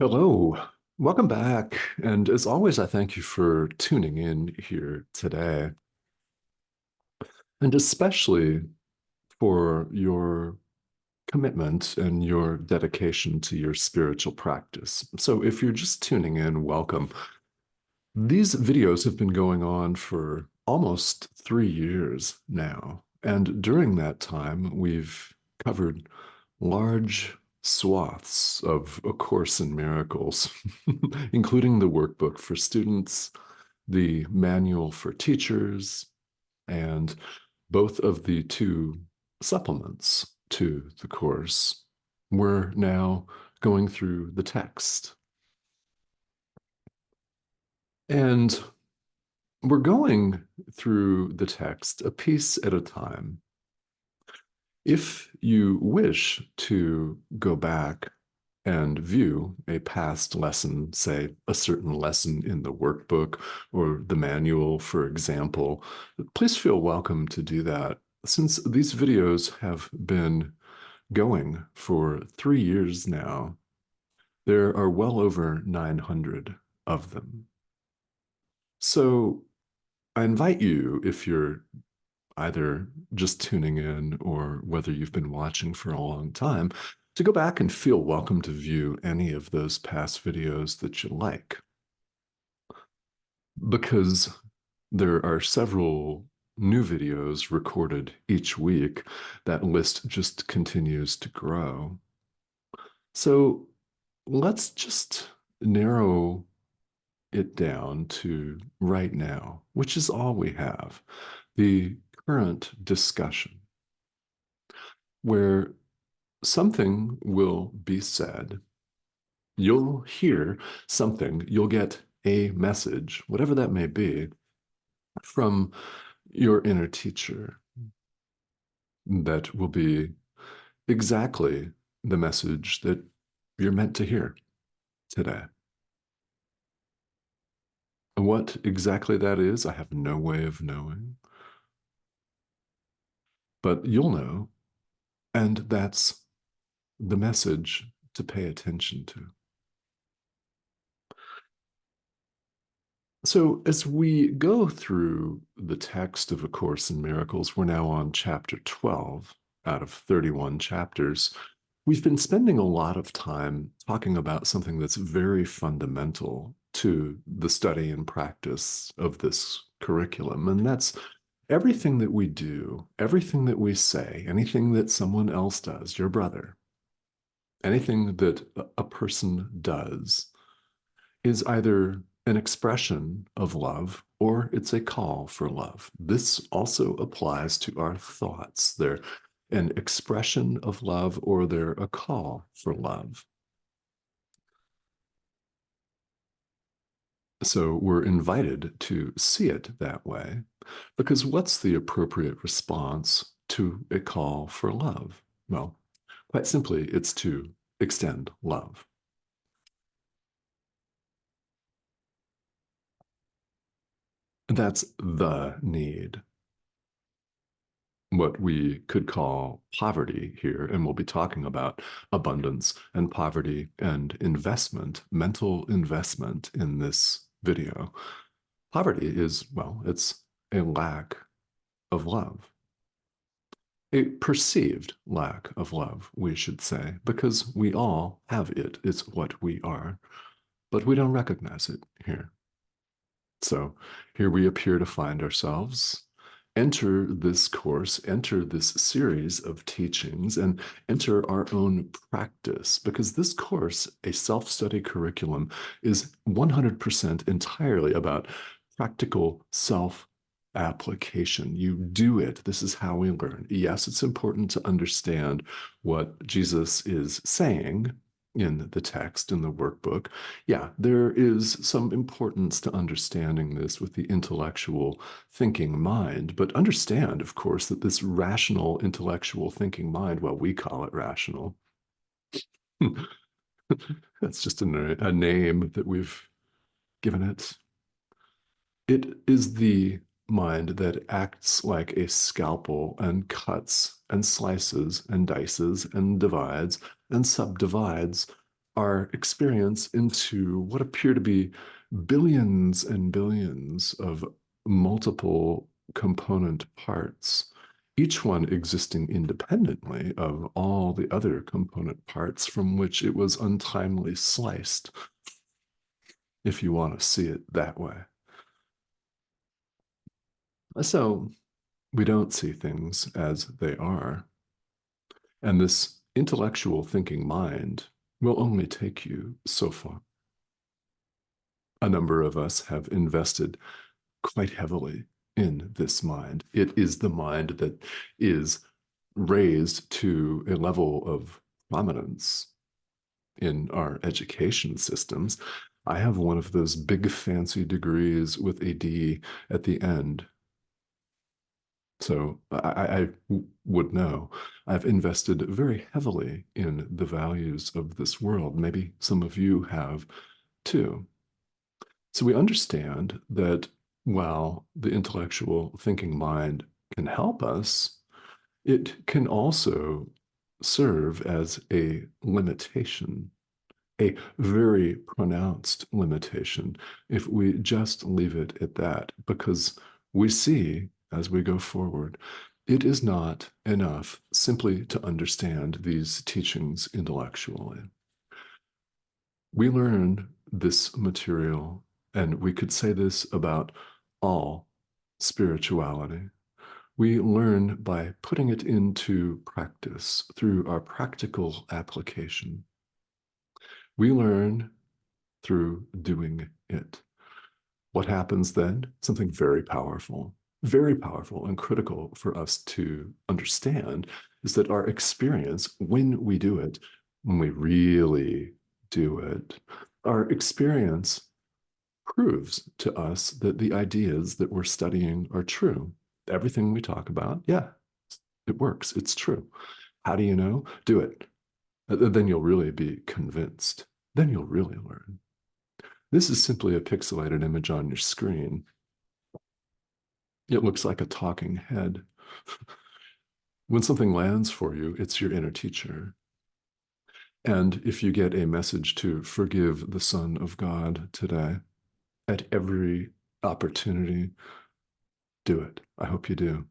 Hello, welcome back. And as always, I thank you for tuning in here today, and especially for your commitment and your dedication to your spiritual practice. So, if you're just tuning in, welcome. These videos have been going on for almost 3 years now. And during that time, we've covered large swaths of A Course in Miracles, including the workbook for students, the manual for teachers, and both of the two supplements to the course. We're now going through the text. And we're going through the text a piece at a time. If you wish to go back and view a past lesson, say a certain lesson in the workbook or the manual, for example, please feel welcome to do that. Since these videos have been going for 3 years now, there are well over 900 of them. So I invite you, if you're either just tuning in or whether you've been watching for a long time, to go back and feel welcome to view any of those past videos that you like. Because there are several new videos recorded each week, that list just continues to grow. So let's just narrow it down to right now, which is all we have, the current discussion, where something will be said. You'll hear something, you'll get a message, whatever that may be, from your inner teacher that will be exactly the message that you're meant to hear today. What exactly that is, I have no way of knowing, but you'll know, and that's the message to pay attention to. So, as we go through the text of A Course in Miracles, we're now on chapter 12 out of 31 chapters. We've been spending a lot of time talking about something that's very fundamental to the study and practice of this curriculum, and that's everything that we do, everything that we say, anything that someone else does, your brother, anything that a person does is either an expression of love or it's a call for love. This also applies to our thoughts. They're an expression of love or they're a call for love. So we're invited to see it that way because what's the appropriate response to a call for love? Well, quite simply, it's to extend love. That's the need. What we could call poverty here, and we'll be talking about abundance and poverty and investment, mental investment in this video. Poverty is, well, it's a lack of love, a perceived lack of love, we should say, because we all have it. It's what we are, but we don't recognize it here. So here we appear to find ourselves. Enter this course, enter this series of teachings, and enter our own practice, because this course, a self-study curriculum, is 100% entirely about practical self-application. You do it. This is how we learn. Yes, it's important to understand what Jesus is saying in the text, in the workbook. Yeah, there is some importance to understanding this with the intellectual thinking mind, but understand, of course, that this rational intellectual thinking mind, well, we call it rational. That's just a name that we've given it. It is the mind that acts like a scalpel and cuts and slices and dices and divides and subdivides our experience into what appear to be billions and billions of multiple component parts, each one existing independently of all the other component parts from which it was untimely sliced, if you want to see it that way. So we don't see things as they are. And this intellectual thinking mind will only take you so far. A number of us have invested quite heavily in this mind. It is the mind that is raised to a level of prominence in our education systems. I have one of those big fancy degrees with a D at the end. So I would know. I've invested very heavily in the values of this world. Maybe some of you have too. So we understand that while the intellectual thinking mind can help us, it can also serve as a limitation, a very pronounced limitation, if we just leave it at that, because we see as we go forward, it is not enough simply to understand these teachings intellectually. We learn this material, and we could say this about all spirituality. We learn by putting it into practice through our practical application. We learn through doing it. What happens then? Something very powerful and critical for us to understand is that our experience, when we do it, when we really do it, our experience proves to us that the ideas that we're studying are true. Everything we talk about, yeah, it works. It's true. How do you know? Do it. Then you'll really be convinced. Then you'll really learn. This is simply a pixelated image on your screen. It looks like a talking head. When something lands for you, it's your inner teacher. And if you get a message to forgive the Son of God today, at every opportunity, do it. I hope you do.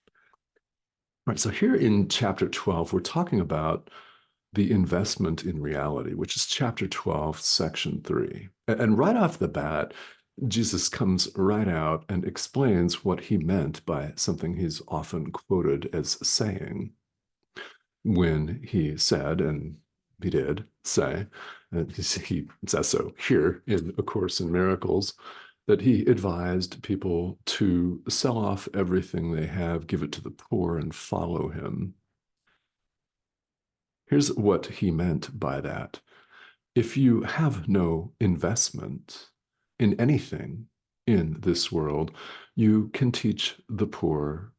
All right, so here in chapter 12, we're talking about the investment in reality, which is chapter 12, section 3. And right off the bat, Jesus comes right out and explains what he meant by something he's often quoted as saying when he said, and he did say, and he says so here in A Course in Miracles, that he advised people to sell off everything they have, give it to the poor, and follow him. Here's what he meant by that. If you have no investment in anything in this world, you can teach the poor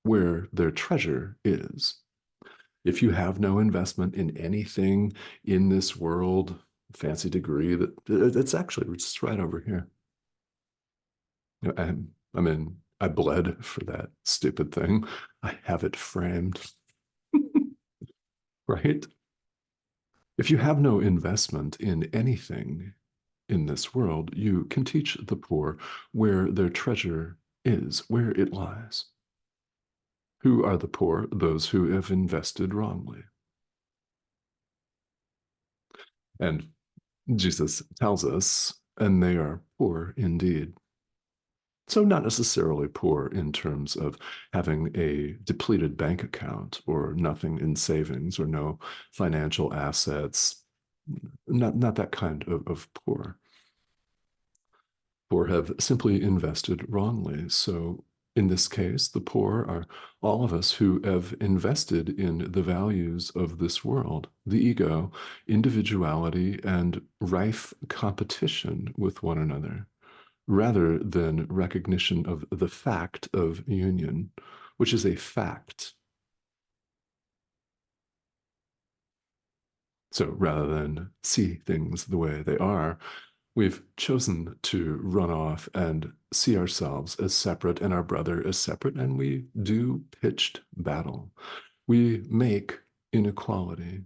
where their treasure is. If you have no investment in anything in this world, fancy degree, that's actually just right over here. You know, I bled for that stupid thing. I have it framed, right? If you have no investment in anything in this world, you can teach the poor where their treasure is, where it lies. Who are the poor? Those who have invested wrongly. And Jesus tells us, and they are poor indeed. So, not necessarily poor in terms of having a depleted bank account or nothing in savings or no financial assets, not that kind of poor. Poor have simply invested wrongly. So, in this case, the poor are all of us who have invested in the values of this world, the ego, individuality, and rife competition with one another, rather than recognition of the fact of union, which is a fact. So rather than see things the way they are, we've chosen to run off and see ourselves as separate and our brother as separate, and we do pitched battle. We make inequality.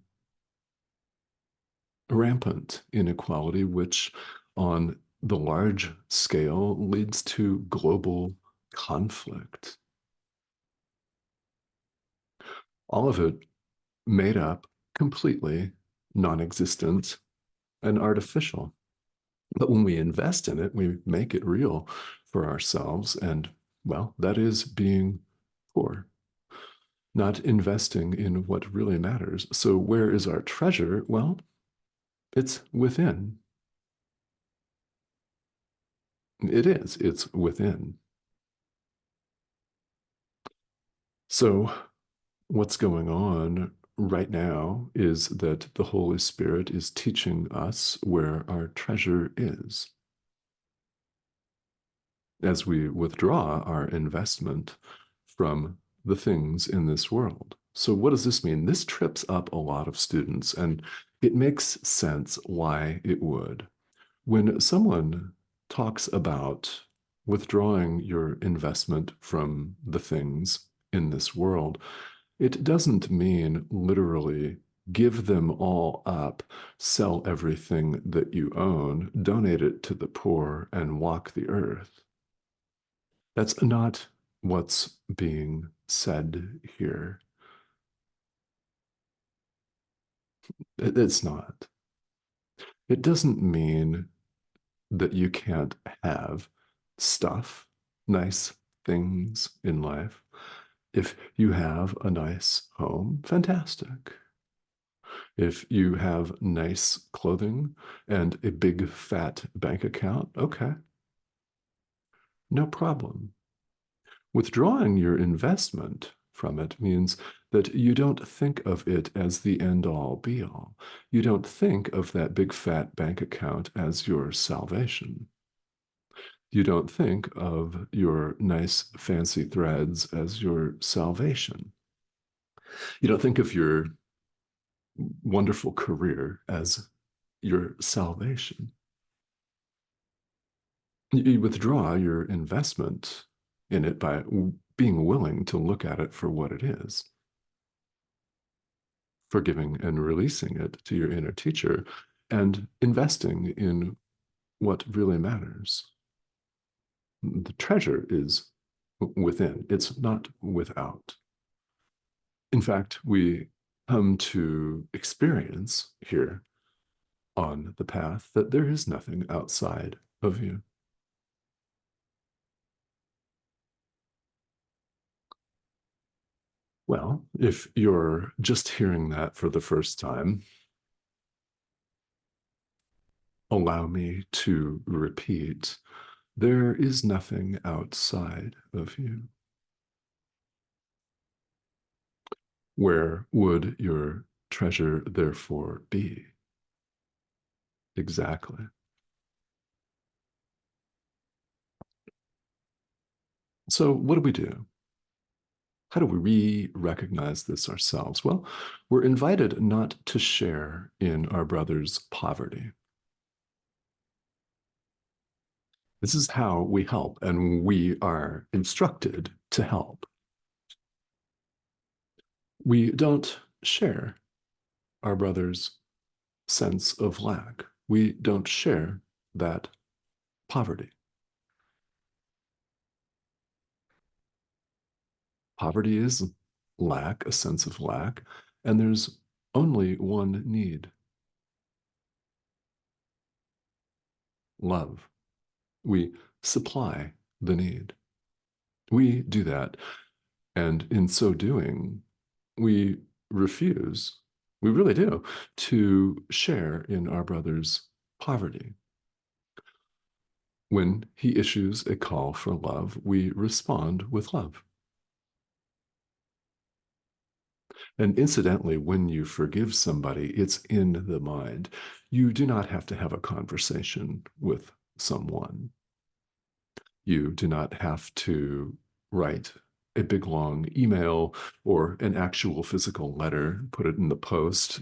rampant inequality, which on the large scale leads to global conflict. All of it made up, completely non existent, and artificial. But when we invest in it, we make it real for ourselves. And, well, that is being poor, not investing in what really matters. So, where is our treasure? Well, it's within. It is, it's within. So, what's going on right now is that the Holy Spirit is teaching us where our treasure is as we withdraw our investment from the things in this world. So, what does this mean? This trips up a lot of students, and it makes sense why it would. When someone talks about withdrawing your investment from the things in this world, it doesn't mean literally give them all up, sell everything that you own, donate it to the poor, and walk the earth. That's not what's being said here. It's not. It doesn't mean that you can't have stuff, nice things in life. If you have a nice home, fantastic. If you have nice clothing and a big fat bank account, okay, no problem. Withdrawing your investment from it means that you don't think of it as the end all be all. You don't think of that big fat bank account as your salvation. You don't think of your nice fancy threads as your salvation. You don't think of your wonderful career as your salvation. You withdraw your investment in it by being willing to look at it for what it is, forgiving and releasing it to your inner teacher, and investing in what really matters. The treasure is within, it's not without. In fact, we come to experience here on the path that there is nothing outside of you. Well, if you're just hearing that for the first time, allow me to repeat there is nothing outside of you. Where would your treasure therefore be? Exactly. So, what do we do? How do we recognize this ourselves? Well, we're invited not to share in our brother's poverty. This is how we help, and we are instructed to help. We don't share our brother's sense of lack. We don't share that poverty. Poverty is lack, a sense of lack, and there's only one need: love. We supply the need. We do that. And in so doing, we refuse, we really do, to share in our brother's poverty. When he issues a call for love, we respond with love. And incidentally, when you forgive somebody, it's in the mind. You do not have to have a conversation with someone. You do not have to write a big long email or an actual physical letter, put it in the post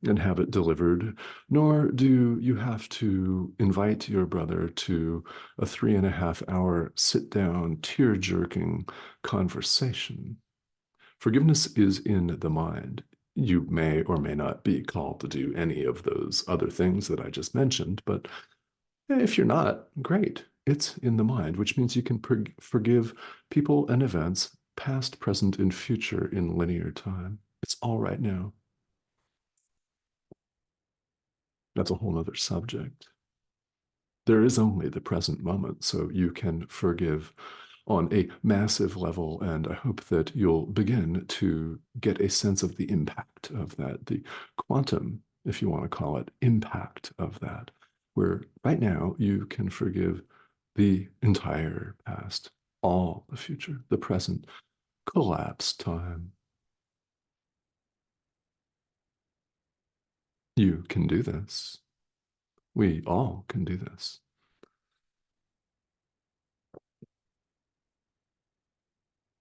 and have it delivered, nor do you have to invite your brother to a 3.5 hour sit down, tear jerking conversation. Forgiveness is in the mind. You may or may not be called to do any of those other things that I just mentioned, but if you're not, great. It's in the mind, which means you can forgive people and events, past, present, and future in linear time. It's all right now. That's a whole other subject. There is only the present moment, so you can forgive on a massive level. And I hope that you'll begin to get a sense of the impact of that, the quantum, if you want to call it, impact of that, where right now you can forgive the entire past, all the future, the present, collapse time. You can do this. We all can do this.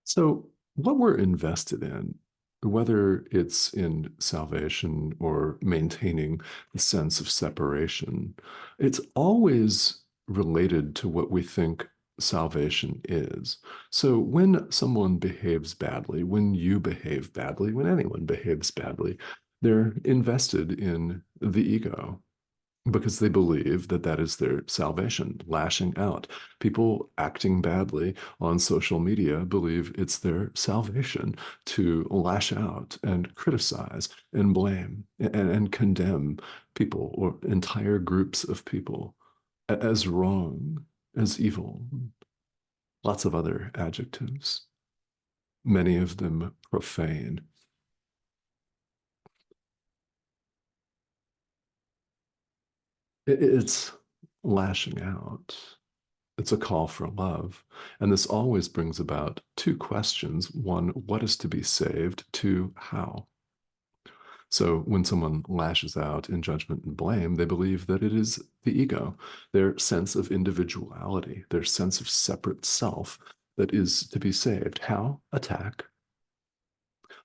So, what we're invested in, whether it's in salvation or maintaining the sense of separation, it's always related to what we think salvation is. So, when someone behaves badly, when you behave badly, when anyone behaves badly, they're invested in the ego because they believe that that is their salvation, lashing out. People acting badly on social media believe it's their salvation to lash out and criticize and blame and condemn people or entire groups of people as wrong, as evil, lots of other adjectives, many of them profane. It's lashing out. It's a call for love. And this always brings about two questions. One, what is to be saved? Two, how? So when someone lashes out in judgment and blame, they believe that it is the ego, their sense of individuality, their sense of separate self that is to be saved. How? Attack,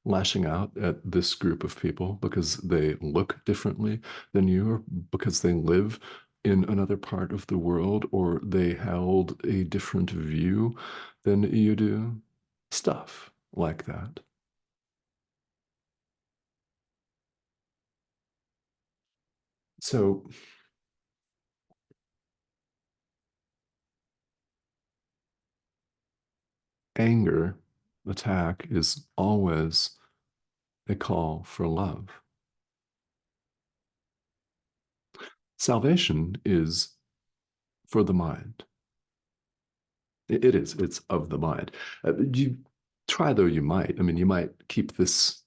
lashing out at this group of people because they look differently than you, or because they live in another part of the world, or they held a different view than you do. Stuff like that. So, anger, attack is always a call for love. Salvation is for the mind. It is. It's of the mind. You try though you might. I mean, you might keep this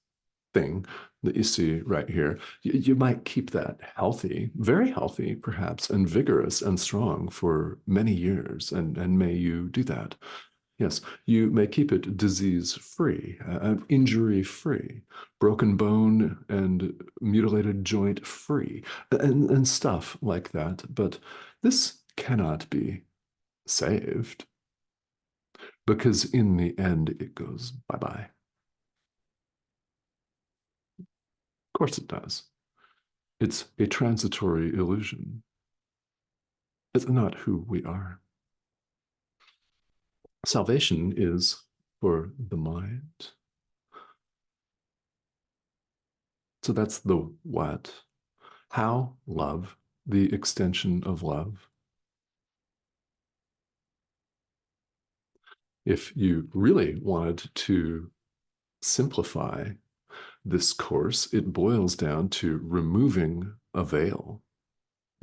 thing that you see right here. You might keep that healthy, very healthy, perhaps, and vigorous and strong for many years. And may you do that. Yes, you may keep it disease free, injury free, broken bone and mutilated joint free, and stuff like that. But this cannot be saved because in the end it goes bye bye. Of course it does. It's a transitory illusion. It's not who we are. Salvation is for the mind. So that's the what. How? Love, the extension of love. If you really wanted to simplify this course, it boils down to removing a veil,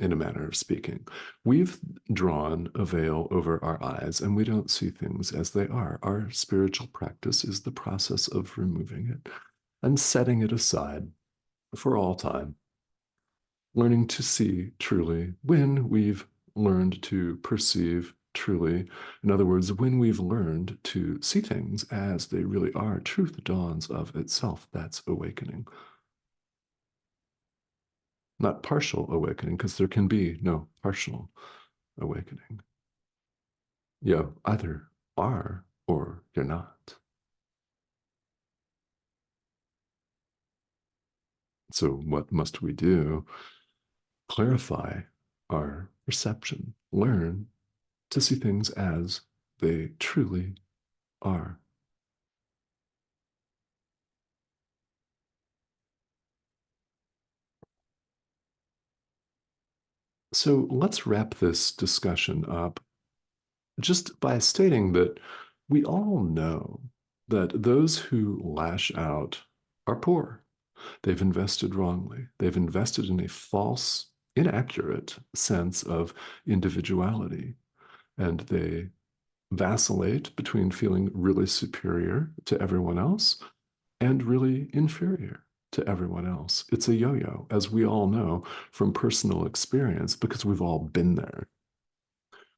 in a manner of speaking. We've drawn a veil over our eyes and we don't see things as they are. Our spiritual practice is the process of removing it and setting it aside for all time, learning to see truly when we've learned to perceive truly. In other words, when we've learned to see things as they really are, truth dawns of itself. That's awakening. Not partial awakening, because there can be no partial awakening. You either are or you're not. So, what must we do? Clarify our perception, learn to see things as they truly are. So let's wrap this discussion up just by stating that we all know that those who lash out are poor. They've invested wrongly. They've invested in a false, inaccurate sense of individuality. And they vacillate between feeling really superior to everyone else and really inferior to everyone else. It's a yo yo, as we all know from personal experience, because we've all been there.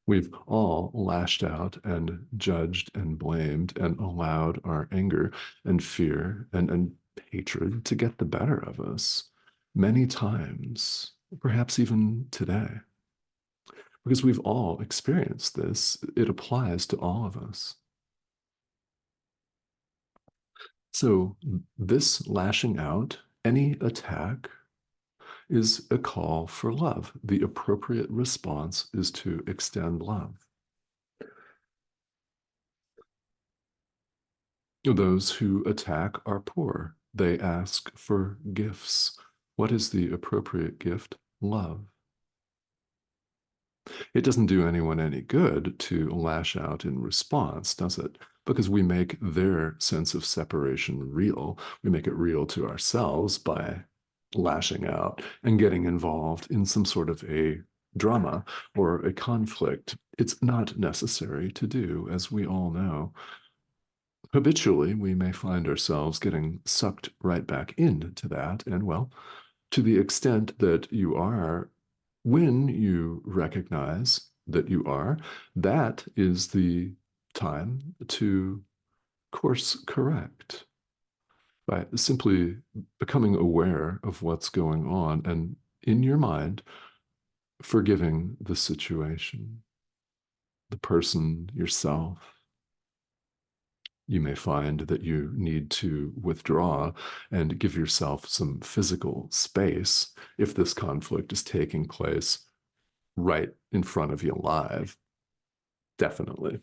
We've all lashed out and judged and blamed and allowed our anger and fear and hatred to get the better of us many times, perhaps even today. Because we've all experienced this, it applies to all of us. So, this lashing out, any attack, is a call for love. The appropriate response is to extend love. Those who attack are poor. They ask for gifts. What is the appropriate gift? Love. It doesn't do anyone any good to lash out in response, does it? Because we make their sense of separation real. We make it real to ourselves by lashing out and getting involved in some sort of a drama or a conflict. It's not necessary to do, as we all know. Habitually, we may find ourselves getting sucked right back into that. And well, to the extent that you are, when you recognize that you are, that is the time to course correct by simply becoming aware of what's going on and in your mind, forgiving the situation, the person, yourself. You may find that you need to withdraw and give yourself some physical space if this conflict is taking place right in front of you live. Definitely.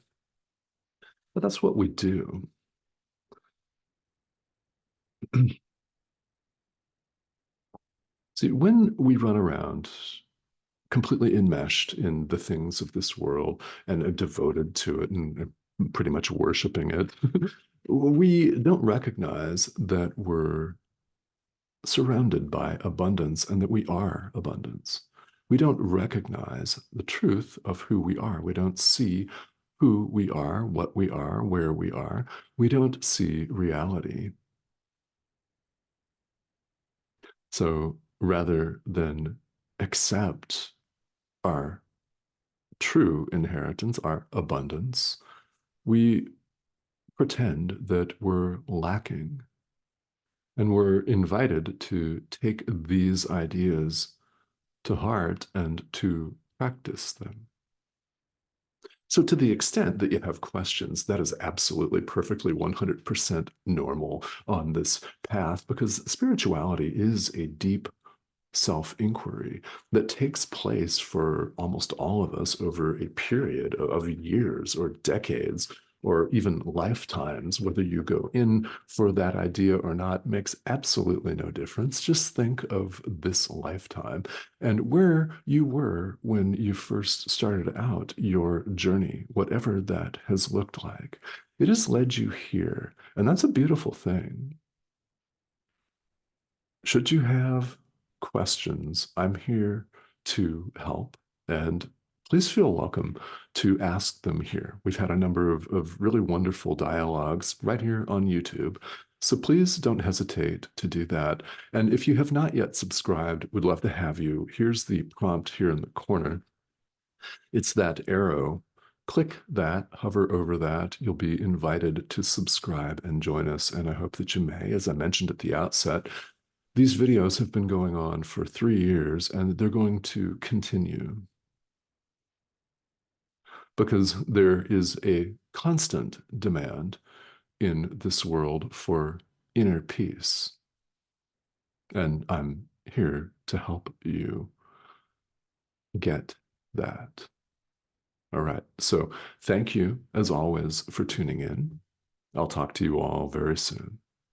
But that's what we do. See, when we run around completely enmeshed in the things of this world and are devoted to it and pretty much worshiping it, we don't recognize that we're surrounded by abundance and that we are abundance. We don't recognize the truth of who we are. We don't see who we are, what we are, where we are. We don't see reality. So rather than accept our true inheritance, our abundance, we pretend that we're lacking. And we're invited to take these ideas to heart and to practice them. So, to the extent that you have questions, that is absolutely perfectly 100% normal on this path because spirituality is a deep self inquiry that takes place for almost all of us over a period of years or decades or even lifetimes. Whether you go in for that idea or not makes absolutely no difference. Just think of this lifetime and where you were when you first started out your journey, whatever that has looked like. It has led you here, and that's a beautiful thing. Should you have questions, I'm here to help. And please feel welcome to ask them here. We've had a number of really wonderful dialogues right here on YouTube. So please don't hesitate to do that. And if you have not yet subscribed, we'd love to have you. Here's the prompt here in the corner. It's that arrow. Click that, hover over that. You'll be invited to subscribe and join us. And I hope that you may, as I mentioned at the outset, these videos have been going on for 3 years and they're going to continue because there is a constant demand in this world for inner peace. And I'm here to help you get that. All right. So thank you, as always, for tuning in. I'll talk to you all very soon.